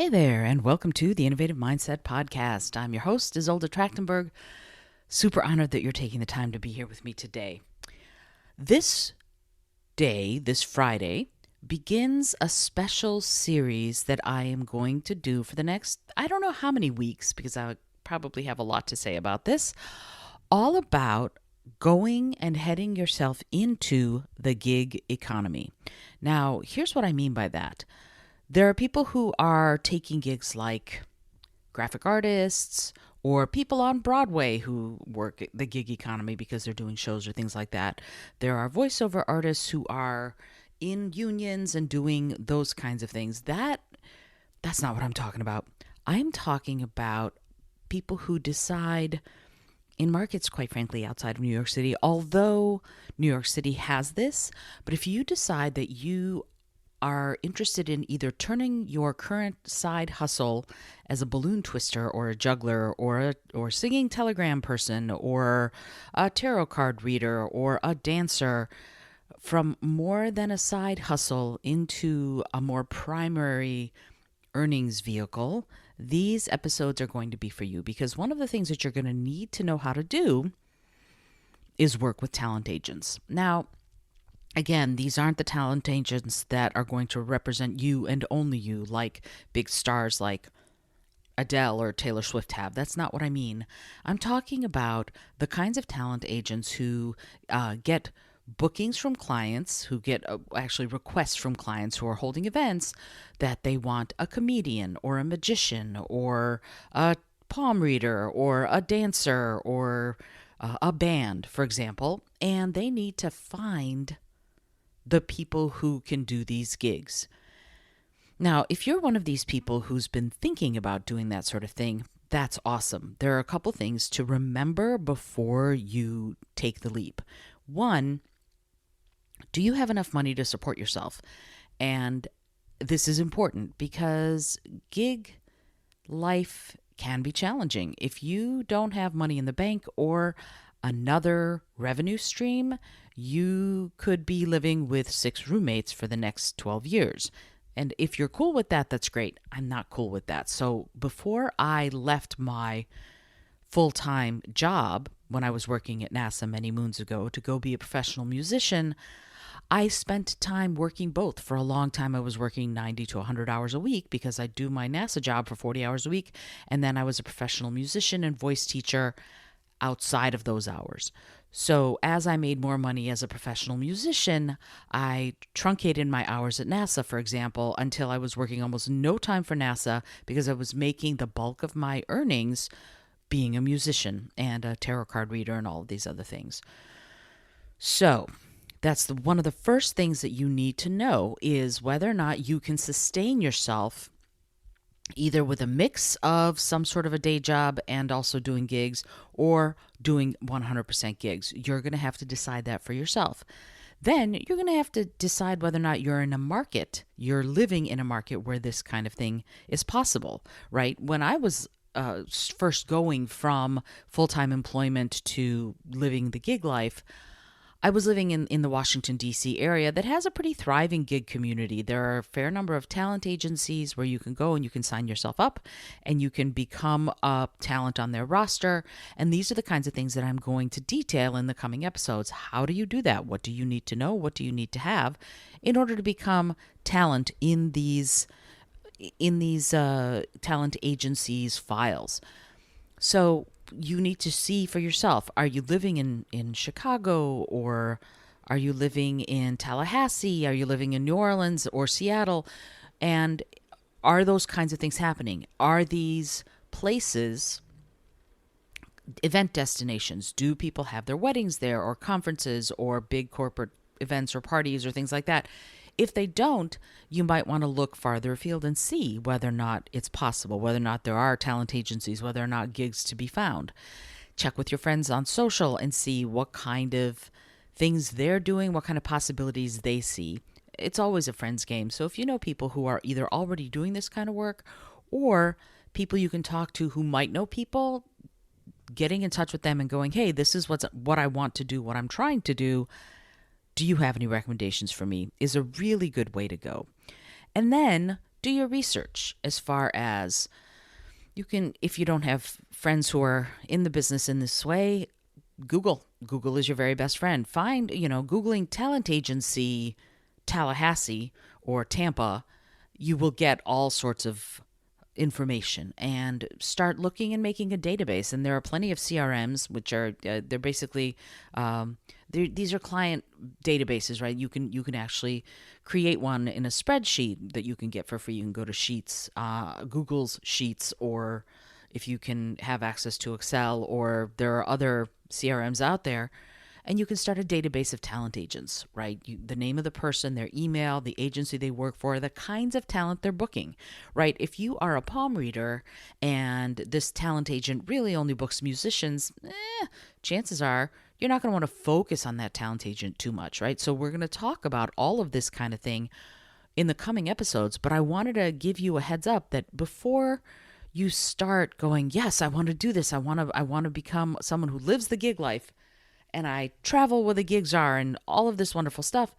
Hey there, and welcome to the Innovative Mindset Podcast. I'm your host, Isolde Trachtenberg. Super honored that you're taking the time to be here with me today. This day, this Friday, begins a special series that I am going to do for the next, I don't know how many weeks, because I probably have a lot to say about this, all about going and heading yourself into the gig economy. Now, here's what I mean by that. There are people who are taking gigs like graphic artists or people on Broadway who work the gig economy because they're doing shows or things like that. There are voiceover artists who are in unions and doing those kinds of things. That's not what I'm talking about. I'm talking about people who decide in markets, quite frankly, outside of New York City, although New York City has this, but if you decide that you are interested in either turning your current side hustle as a balloon twister or a juggler or singing telegram person or a tarot card reader or a dancer from more than a side hustle into a more primary earnings vehicle, these episodes are going to be for you, because one of the things that you're going to need to know how to do is work with talent agents. Now, again, these aren't the talent agents that are going to represent you and only you, like big stars like Adele or Taylor Swift have. That's not what I mean. I'm talking about the kinds of talent agents who get bookings from clients, who get actually requests from clients who are holding events that they want a comedian or a magician or a palm reader or a dancer or a band, for example, and they need to find the people who can do these gigs. Now, if you're one of these people who's been thinking about doing that sort of thing, that's awesome. There are a couple things to remember before you take the leap. One, do you have enough money to support yourself? And this is important because gig life can be challenging. If you don't have money in the bank or another revenue stream, you could be living with 6 roommates for the next 12 years. And if you're cool with that, that's great. I'm not cool with that. So before I left my full-time job when I was working at NASA many moons ago to go be a professional musician, I spent time working both. For a long time, I was working 90 to 100 hours a week because I do my NASA job for 40 hours a week. And then I was a professional musician and voice teacher outside of those hours. So as I made more money as a professional musician, I truncated my hours at NASA, for example, until I was working almost no time for NASA because I was making the bulk of my earnings being a musician and a tarot card reader and all of these other things. So that's one of the first things that you need to know is whether or not you can sustain yourself either with a mix of some sort of a day job and also doing gigs or doing 100% gigs. You're going to have to decide that for yourself. Then you're going to have to decide whether or not you're in a market, you're living in a market where this kind of thing is possible, right? When I was first going from full-time employment to living the gig life, I was living in the Washington, D.C. area that has a pretty thriving gig community. There are a fair number of talent agencies where you can go and you can sign yourself up and you can become a talent on their roster. And these are the kinds of things that I'm going to detail in the coming episodes. How do you do that? What do you need to know? What do you need to have in order to become talent in these talent agencies' files? So you need to see for yourself, are you living in Chicago, or are you living in Tallahassee? Are you living in New Orleans or Seattle? And are those kinds of things happening? Are these places event destinations? Do people have their weddings there or conferences or big corporate events or parties or things like that? If they don't, you might want to look farther afield and see whether or not it's possible, whether or not there are talent agencies, whether or not gigs to be found. Check with your friends on social and see what kind of things they're doing, what kind of possibilities they see. It's always a friend's game. So if you know people who are either already doing this kind of work or people you can talk to who might know people, getting in touch with them and going, hey, this is what I want to do, what I'm trying to do. Do you have any recommendations for me? Is a really good way to go. And then do your research as far as you can. If you don't have friends who are in the business in this way, Google. Google is your very best friend. Googling talent agency Tallahassee or Tampa, you will get all sorts of information, and start looking and making a database. And there are plenty of CRMs, which are they're basically these are client databases, right? You can actually create one in a spreadsheet that you can get for free. You can go to Sheets, Google's Sheets, or if you can have access to Excel, or there are other CRMs out there. And you can start a database of talent agents, right? The name of the person, their email, the agency they work for, the kinds of talent they're booking, right? If you are a palm reader and this talent agent really only books musicians, chances are you're not going to want to focus on that talent agent too much, right? So we're going to talk about all of this kind of thing in the coming episodes, but I wanted to give you a heads up that before you start going, yes, I want to do this, I want to become someone who lives the gig life, and I travel where the gigs are and all of this wonderful stuff,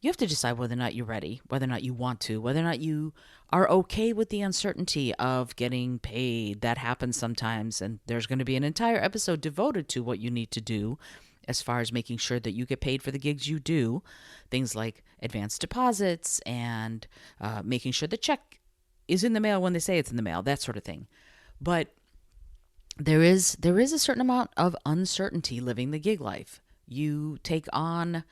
you have to decide whether or not you're ready, whether or not you want to, whether or not you are okay with the uncertainty of getting paid. That happens sometimes, and there's going to be an entire episode devoted to what you need to do as far as making sure that you get paid for the gigs you do. Things like advance deposits and making sure the check is in the mail when they say it's in the mail, that sort of thing. But there is a certain amount of uncertainty living the gig life. You take on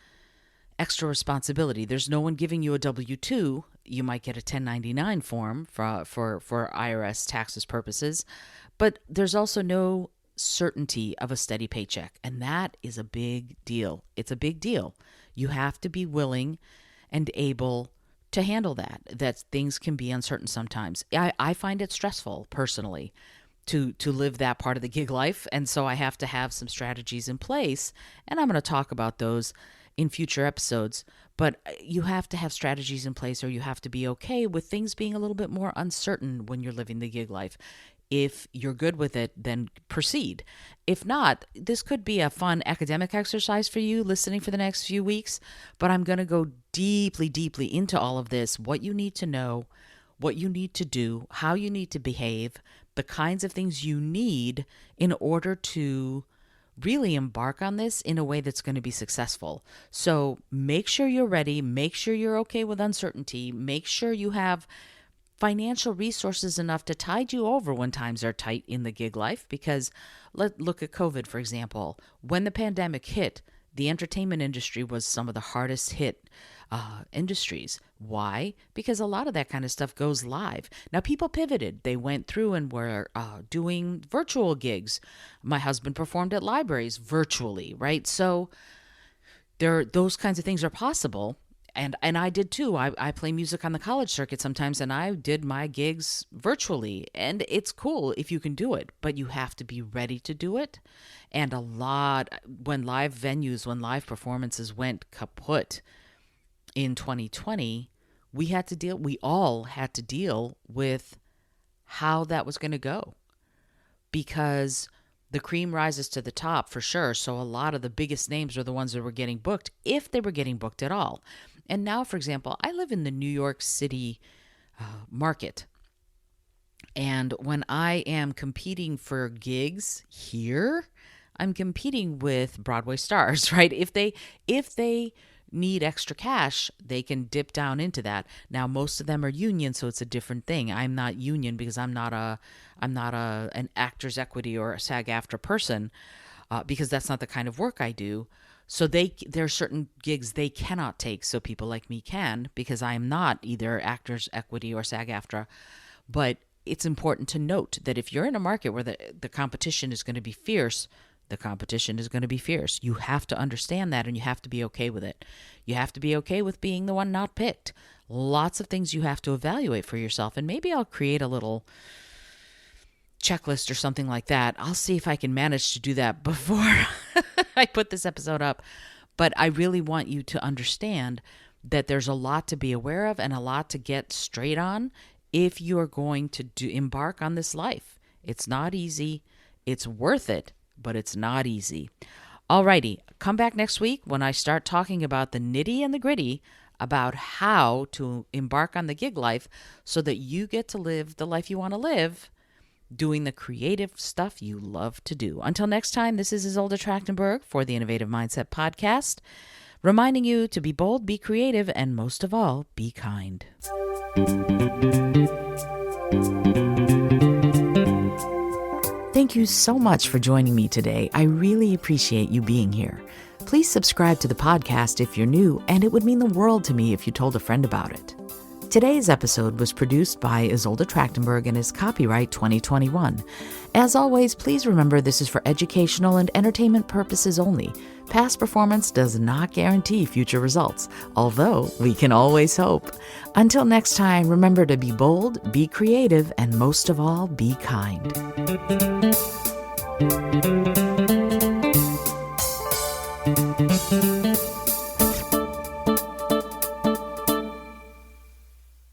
extra responsibility. There's no one giving you a W-2. You might get a 1099 form for IRS taxes purposes, but there's also no certainty of a steady paycheck, and that is a big deal. It's a big deal. You have to be willing and able to handle that things can be uncertain sometimes. I find it stressful personally to live that part of the gig life. And so I have to have some strategies in place. And I'm going to talk about those in future episodes. But you have to have strategies in place, or you have to be okay with things being a little bit more uncertain when you're living the gig life. If you're good with it, then proceed. If not, this could be a fun academic exercise for you listening for the next few weeks. But I'm going to go deeply, deeply into all of this, what you need to know, what you need to do, how you need to behave, the kinds of things you need in order to really embark on this in a way that's going to be successful. So make sure you're ready. Make sure you're okay with uncertainty. Make sure you have financial resources enough to tide you over when times are tight in the gig life. Because let's look at COVID, for example. When the pandemic hit, the entertainment industry was some of the hardest hit industries. Why? Because a lot of that kind of stuff goes live. Now, people pivoted. They went through and were doing virtual gigs. My husband performed at libraries virtually, right? So those kinds of things are possible. And I did too. I play music on the college circuit sometimes, and I did my gigs virtually. And it's cool if you can do it, but you have to be ready to do it. And when live performances went kaput in 2020, we all had to deal with how that was going to go, because the cream rises to the top for sure. So a lot of the biggest names are the ones that were getting booked, if they were getting booked at all. And now, for example, I live in the New York City market. And when I am competing for gigs here, I'm competing with Broadway stars, right? If they need extra cash, they can dip down into that. Now, most of them are union, so it's a different thing. I'm not union because I'm not an Actors Equity or a SAG-AFTRA person, because that's not the kind of work I do. So there are certain gigs they cannot take, so people like me can, because I am not either Actors Equity or SAG-AFTRA. But it's important to note that if you're in a market where the competition is going to be fierce, the competition is going to be fierce. You have to understand that, and you have to be okay with it. You have to be okay with being the one not picked. Lots of things you have to evaluate for yourself, and maybe I'll create a little checklist or something like that. I'll see if I can manage to do that before I put this episode up. But I really want you to understand that there's a lot to be aware of and a lot to get straight on if you're going to embark on this life. It's not easy. It's worth it, but it's not easy. Alrighty, come back next week when I start talking about the nitty and the gritty about how to embark on the gig life so that you get to live the life you want to live, doing the creative stuff you love to do. Until next time, this is Isolde Trachtenberg for the Innovative Mindset Podcast, reminding you to be bold, be creative, and most of all, be kind. Thank you so much for joining me today. I really appreciate you being here. Please subscribe to the podcast if you're new, and it would mean the world to me if you told a friend about it. Today's episode was produced by Isolde Trachtenberg and is copyright 2021. As always, please remember this is for educational and entertainment purposes only. Past performance does not guarantee future results, although we can always hope. Until next time, remember to be bold, be creative, and most of all, be kind.